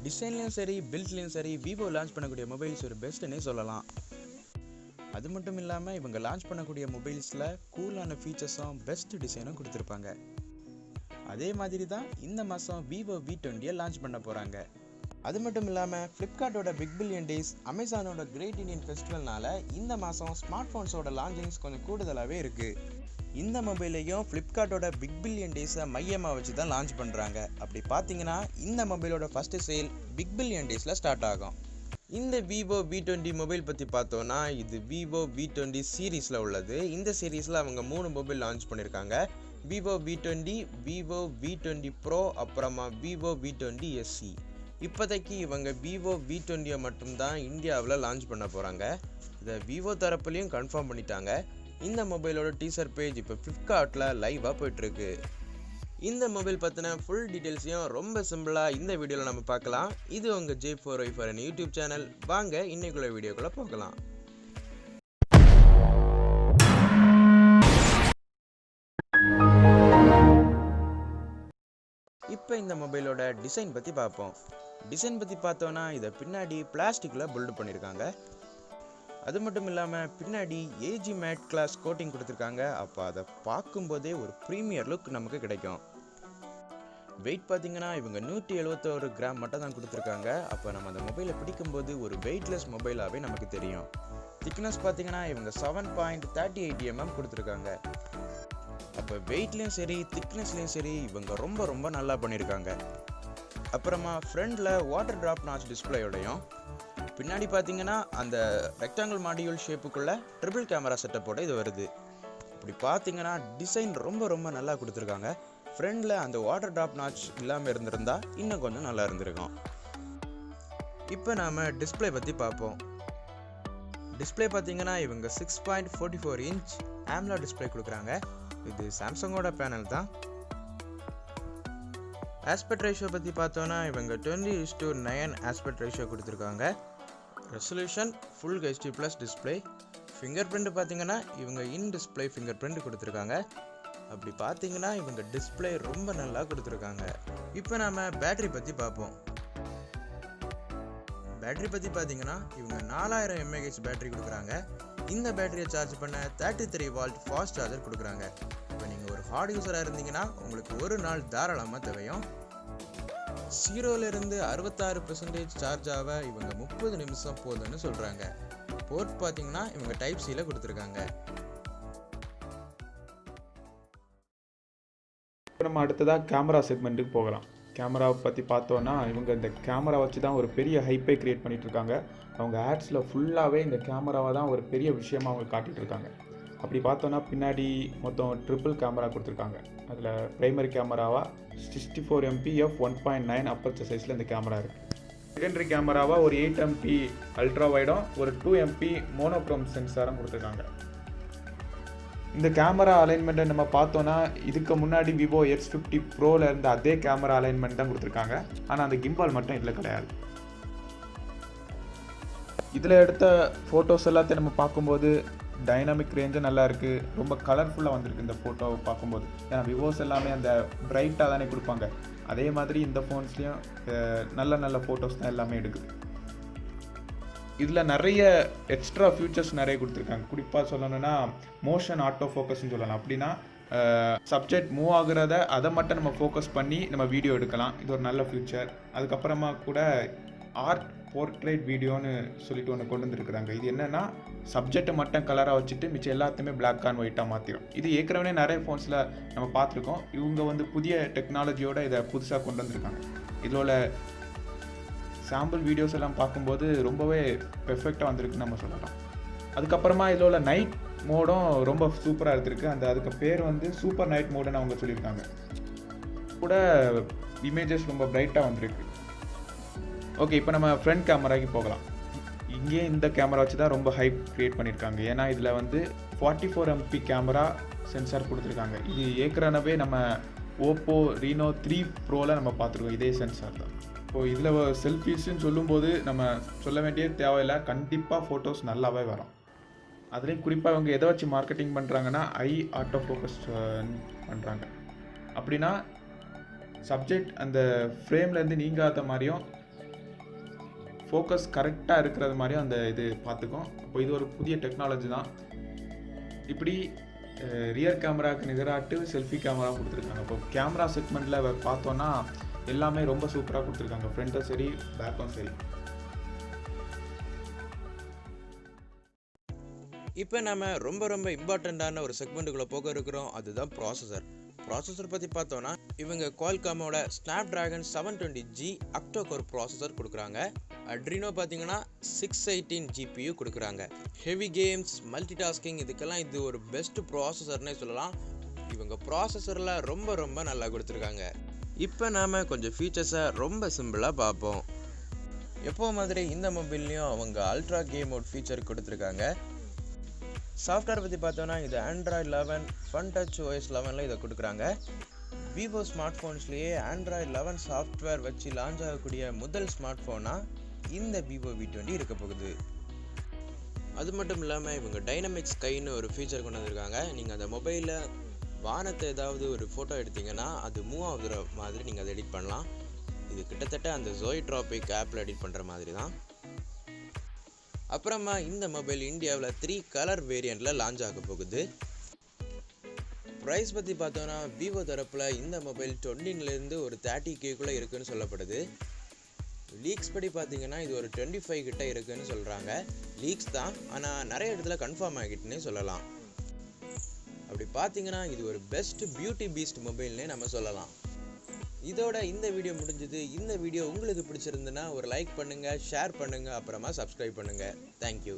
டிசைன்லையும் சரி பில்ட்லையும் சரி Vivo launch பண்ணக்கூடிய மொபைல்ஸ் ஒரு பெஸ்ட்டுன்னே சொல்லலாம். அது மட்டும் இல்லாமல் இவங்க லான்ச் பண்ணக்கூடிய மொபைல்ஸில் கூலான ஃபீச்சர்ஸும் பெஸ்ட் டிசைனும் கொடுத்துருப்பாங்க. அதே மாதிரி தான் இந்த மாதம் ViVO V20 லான்ச் பண்ண போகிறாங்க. அது மட்டும் இல்லாமல் ஃப்ளிப்கார்ட்டோட பிக் பில்லியன் டேஸ், அமேசானோட கிரேட் இண்டியன் ஃபெஸ்டிவல்னால இந்த மாதம் ஸ்மார்ட் ஃபோன்ஸோட லான்ச்சிங்ஸ் கொஞ்சம் கூடுதலாகவே இருக்குது. இந்த மொபைலையும் ஃப்ளிப்கார்ட்டோட பிக் பில்லியன் டேஸை மையமாக வச்சு தான் லான்ச் பண்ணுறாங்க. அப்படி பார்த்தீங்கன்னா இந்த மொபைலோட ஃபஸ்ட்டு சேல் பிக் பில்லியன் டேஸில் ஸ்டார்ட் ஆகும். இந்த ViVO V20 மொபைல் பற்றி பார்த்தோன்னா இது ViVO V20 சீரீஸில் உள்ளது. இந்த சீரீஸில் அவங்க 3 மொபைல் லான்ச் பண்ணியிருக்காங்க. ViVO V20, ViVO V20 Pro, அப்புறமா ViVO V20 SE. இப்போதைக்கு இவங்க ViVO V20 மட்டும்தான் இந்தியாவில் லான்ச் பண்ண போகிறாங்க. இதை விவோ தரப்புலையும் கன்ஃபார்ம் பண்ணிட்டாங்க. இந்த மொபைலோட டீசர் பேஜ் இப்போ ஃப்ளிப்கார்ட்டில் லைவாக போய்ட்டுருக்கு. இந்த மொபைல் பற்றின ஃபுல் டீட்டெயில்ஸையும் ரொம்ப சிம்பிளாக இந்த வீடியோவில் நம்ம பார்க்கலாம். இது உங்கள் J4Y4 யூடியூப் சேனல். வாங்க இன்னைக்குள்ள வீடியோக்குள்ளே போகலாம். இப்போ இந்த மொபைலோட டிசைன் பற்றி பார்ப்போம். டிசைன் பற்றி பார்த்தோன்னா இதை பின்னாடி பிளாஸ்டிக்கில் பில்டு பண்ணியிருக்காங்க. அது மட்டும் இல்லாமல் பின்னாடி ஏஜி மேட் கிளாஸ் கோட்டிங் கொடுத்துருக்காங்க. அப்போ அதை பார்க்கும்போதே ஒரு ப்ரீமியர் லுக் நமக்கு கிடைக்கும். வெயிட் பார்த்தீங்கன்னா இவங்க 171 கிராம் மட்டும் தான் கொடுத்துருக்காங்க. அப்போ நம்ம அந்த மொபைலை பிடிக்கும்போது ஒரு வெயிட்லெஸ் மொபைலாகவே நமக்கு தெரியும். திக்னஸ் பார்த்தீங்கன்னா இவங்க 7.38 mm கொடுத்துருக்காங்க. அப்போ வெயிட்லேயும் சரி திக்னஸ்லேயும் சரி இவங்க ரொம்ப ரொம்ப நல்லா பண்ணியிருக்காங்க. அப்புறமா ஃப்ரண்டில் வாட்டர் ட்ராப் நாச் டிஸ்பிளேயோடையும் பின்னாடி பார்த்தீங்கன்னா அந்த ரெக்டாங்கிள் மாடியூல் ஷேப்புக்குள்ள ட்ரிபிள் கேமரா செட்டப்போட இது வருது. இப்படி பார்த்தீங்கன்னா டிசைன் ரொம்ப ரொம்ப நல்லா கொடுத்துருக்காங்க. ஃப்ரண்டில் அந்த வாட்டர் ட்ராப் நாச் இல்லாமல் இருந்திருந்தா இன்னும் கொஞ்சம் நல்லா இருந்திருக்கும். இப்போ நாம் டிஸ்பிளே பற்றி பார்ப்போம். டிஸ்பிளே பார்த்தீங்கன்னா இவங்க 6.44 இன்ச் AMOLED டிஸ்பிளே கொடுக்குறாங்க. இது சாம்சங்கோட பேனல் தான். ஆஸ்பெக்ட் ரேஷியோ பற்றி பார்த்தோன்னா இவங்க 20:9 ஆஸ்பெக்ட் ரேஷியோ கொடுத்துருக்காங்க. Resolution full HD+ display. Finger print பார்த்தீங்கன்னா இவங்க இன் டிஸ்பிளே ஃபிங்கர் பிரிண்ட் கொடுத்துருக்காங்க. அப்படி பார்த்தீங்கன்னா இவங்க டிஸ்பிளே ரொம்ப நல்லா கொடுத்துருக்காங்க. இப்போ நாம பேட்டரி பற்றி பார்ப்போம். பேட்டரி பற்றி பார்த்தீங்கன்னா இவங்க 4000 mAh பேட்டரி கொடுக்குறாங்க. இந்த பேட்டரியை சார்ஜ் பண்ண 33 வால்ட் ஃபாஸ்ட் சார்ஜர் கொடுக்குறாங்க. இப்போ நீங்கள் ஒரு ஹார்ட் யூஸராக இருந்தீங்கன்னா உங்களுக்கு ஒரு நாள் தாராளமாக தேவையும். 0லேருந்து 66% சார்ஜ் ஆக இவங்க 30 நிமிஷம் போதும்னு சொல்கிறாங்க. போர்ட் பார்த்தீங்கன்னா இவங்க டைப் சியில் கொடுத்துருக்காங்க. நம்ம அடுத்ததாக கேமரா செக்மெண்ட்டுக்கு போகலாம். கேமராவை பற்றி பார்த்தோன்னா இவங்க இந்த கேமரா வச்சு தான் ஒரு பெரிய ஹைப்பை க்ரியேட் பண்ணிகிட்ருக்காங்க. அவங்க ஆட்ஸில் ஃபுல்லாகவே இந்த கேமராவை தான் ஒரு பெரிய விஷயமாக அவங்க காட்டிகிட்டு இருக்காங்க. அப்படி பார்த்தோன்னா பின்னாடி மொத்தம் ட்ரிபிள் கேமரா கொடுத்துருக்காங்க. அதில் ப்ரைமரி கேமராவாக 64 MP f1.9 அப்பர்ச்சர் சைஸில் இந்த கேமரா இருக்குது. செகண்டரி கேமராவாக ஒரு 8 MP அல்ட்ரா வைடும் ஒரு 2 MP மோனோக்ரோம் சென்சாரும் கொடுத்துருக்காங்க. இந்த கேமரா அலைன்மெண்ட்டை நம்ம பார்த்தோன்னா இதுக்கு முன்னாடி விவோ X50 ப்ரோவில் இருந்த அதே கேமரா அலைன்மெண்ட் தான் கொடுத்துருக்காங்க. ஆனால் அந்த கிம்பால் மட்டும் இதில் கிடையாது. இதில் எடுத்த ஃபோட்டோஸ் எல்லாத்தையும் நம்ம பார்க்கும்போது டைனாமிக் ரேஞ்சும் நல்லா இருக்குது. ரொம்ப கலர்ஃபுல்லாக வந்திருக்கு இந்த ஃபோட்டோவை பார்க்கும்போது. ஏன்னா விவோஸ் எல்லாமே அந்த பிரைட்டாக தானே கொடுப்பாங்க. அதே மாதிரி இந்த ஃபோன்ஸ்லேயும் நல்ல நல்ல ஃபோட்டோஸ் தான் எல்லாமே எடுக்குது. இதில் நிறைய எக்ஸ்ட்ரா ஃபியூச்சர்ஸ் நிறைய கொடுத்துருக்காங்க. குறிப்பாக சொல்லணும்னா மோஷன் ஆட்டோ ஃபோக்கஸ்ன்னு சொல்லலாம். அப்படின்னா சப்ஜெக்ட் மூவ் ஆகுறத அதை மட்டும் நம்ம ஃபோக்கஸ் பண்ணி நம்ம வீடியோ எடுக்கலாம். இது ஒரு நல்ல ஃபியூச்சர். அதுக்கப்புறமா கூட ஆர்ட் போர்ட்ரேட் வீடியோன்னு சொல்லிட்டு ஒன்று கொண்டு வந்துருக்குறாங்க. இது என்னென்னா சப்ஜெக்டை மட்டும் கலராக வச்சுட்டு மிச்சம் எல்லாத்தையுமே பிளாக் அண்ட் ஒயிட்டாக மாற்றிடும். இது ஏற்கனவே நிறைய ஃபோன்ஸில் நம்ம பார்த்துருக்கோம். இவங்க வந்து புதிய டெக்னாலஜியோடு இதை புதுசாக கொண்டு வந்திருக்காங்க. இதோட சாம்பிள் வீடியோஸ் எல்லாம் பார்க்கும்போது ரொம்பவே பெர்ஃபெக்டாக வந்திருக்குன்னு நம்ம சொல்லலாம். அதுக்கப்புறமா இதோட நைட் மோடும் ரொம்ப சூப்பராக இருந்திருக்கு. அதுக்கு பேர் வந்து சூப்பர் நைட் மோடுன்னு அவங்க சொல்லியிருக்காங்க. கூட இமேஜஸ் ரொம்ப பிரைட்டாக வந்திருக்கு. ஓகே, இப்போ நம்ம ஃப்ரண்ட் கேமராக்கு போகலாம். இங்கே இந்த கேமரா வச்சு தான் ரொம்ப ஹைப் க்ரியேட் பண்ணியிருக்காங்க. ஏன்னா இதில் வந்து 44 MP கேமரா சென்சார் கொடுத்துருக்காங்க. இது ஏற்கனவே நம்ம ஓப்போ ரீனோ 3 ப்ரோவில் நம்ம பார்த்துருக்கோம். இதே சென்சார் தான். இப்போது இதில் செல்ஃபீஸ்ன்னு சொல்லும்போது நம்ம சொல்ல வேண்டிய தேவையில்லை. கண்டிப்பாக ஃபோட்டோஸ் நல்லாவே வரும். அதுலேயும் குறிப்பாக அவங்க எதை வச்சு மார்க்கெட்டிங் பண்ணுறாங்கன்னா ஐ ஆட்டோ ஃபோக்கஸ் பண்ணுறாங்க. அப்படின்னா சப்ஜெக்ட் அந்த ஃப்ரேம்லேருந்து நீங்காத மாதிரியும் ஃபோக்கஸ் கரெக்டாக இருக்கிறது மாதிரி அந்த இது பார்த்துக்கும். இப்போ இது ஒரு புதிய டெக்னாலஜி தான். இப்படி ரியர் கேமராவுக்கு நிகராட்டு செல்ஃபி கேமரா கொடுத்துருக்காங்க. இப்போ கேமரா செக்மெண்ட்டில் பார்த்தோன்னா எல்லாமே ரொம்ப சூப்பராக கொடுத்துருக்காங்க, ஃப்ரண்ட்டும் சரி பேக்கும் சரி. இப்போ நம்ம ரொம்ப இம்பார்ட்டண்ட்டான ஒரு செக்மெண்ட்டுக்குள்ளே போக இருக்கிறோம். அதுதான் ப்ராசஸர் பற்றி பார்த்தோன்னா இவங்க குவால்காமோட ஸ்னாப்டிராகன் 720G அக்டோகோர் ப்ராசஸர் கொடுக்குறாங்க. அட்ரினோ பார்த்தீங்கன்னா 618 GPU கொடுக்குறாங்க. ஹெவி கேம்ஸ், மல்டி டாஸ்கிங் இதுக்கெல்லாம் இது ஒரு பெஸ்ட் ப்ராசஸர்னே சொல்லலாம். இவங்க ப்ராசஸரில் ரொம்ப நல்லா கொடுத்துருக்காங்க. இப்போ நாம் கொஞ்சம் ஃபீச்சர்ஸை ரொம்ப சிம்பிளாக பார்ப்போம். எப்போ மாதிரி இந்த மொபைல்லையும் அவங்க அல்ட்ரா கேம் மோட் ஃபீச்சர் கொடுத்துருக்காங்க. சாஃப்ட்வேர் பற்றி பார்த்தோன்னா இது Android 11 Fun Touch OS 11ல் இதை கொடுக்குறாங்க. விவோ ஸ்மார்ட் ஃபோன்ஸ்லேயே Android 11 சாஃப்ட்வேர் வச்சு லான்ச் ஆகக்கூடிய முதல் ஸ்மார்ட் ஃபோனாக இந்த ViVO V20 இருக்க போகுது. அது மட்டும் இல்லாமல் இவங்க டைனமிக் ஸ்கைன்னு ஒரு ஃபீச்சர் கொண்டு வந்திருக்காங்க. நீங்கள் அந்த மொபைலில் வானத்தை ஏதாவது ஒரு ஃபோட்டோ எடுத்தீங்கன்னா அது மூவ் ஆகுற மாதிரி நீங்கள் அதை எடிட் பண்ணலாம். இது கிட்டத்தட்ட அந்த ஜோய்ட்ராபிக் ஆப்பில் எடிட் பண்ணுற மாதிரி தான். அப்புறமா இந்த மொபைல் இந்தியாவில் 3 கலர் வேரியண்ட்டில் லான்ச் ஆக போகுது. ப்ரைஸ் பற்றி பார்த்தோன்னா விவோ தரப்பில் இந்த மொபைல் 20லேருந்து ஒரு 30Kக்குள்ளே இருக்குதுன்னு சொல்லப்படுது. லீக்ஸ் படி பார்த்தீங்கன்னா இது ஒரு 25 கிட்ட இருக்குதுன்னு சொல்கிறாங்க. லீக்ஸ் தான், ஆனால் நிறைய இடத்துல கன்ஃபார்ம் ஆகிட்டுன்னே சொல்லலாம். அப்படி பார்த்தீங்கன்னா இது ஒரு பெஸ்ட் பியூட்டி பீஸ்ட் மொபைல்னே நம்ம சொல்லலாம். இதோட இந்த வீடியோ முடிஞ்சது. இந்த வீடியோ உங்களுக்கு பிடிச்சிருந்துன்னா ஒரு லைக் பண்ணுங்கள், ஷேர் பண்ணுங்கள், அப்புறமா சப்ஸ்கிரைப் பண்ணுங்கள். தேங்க்யூ.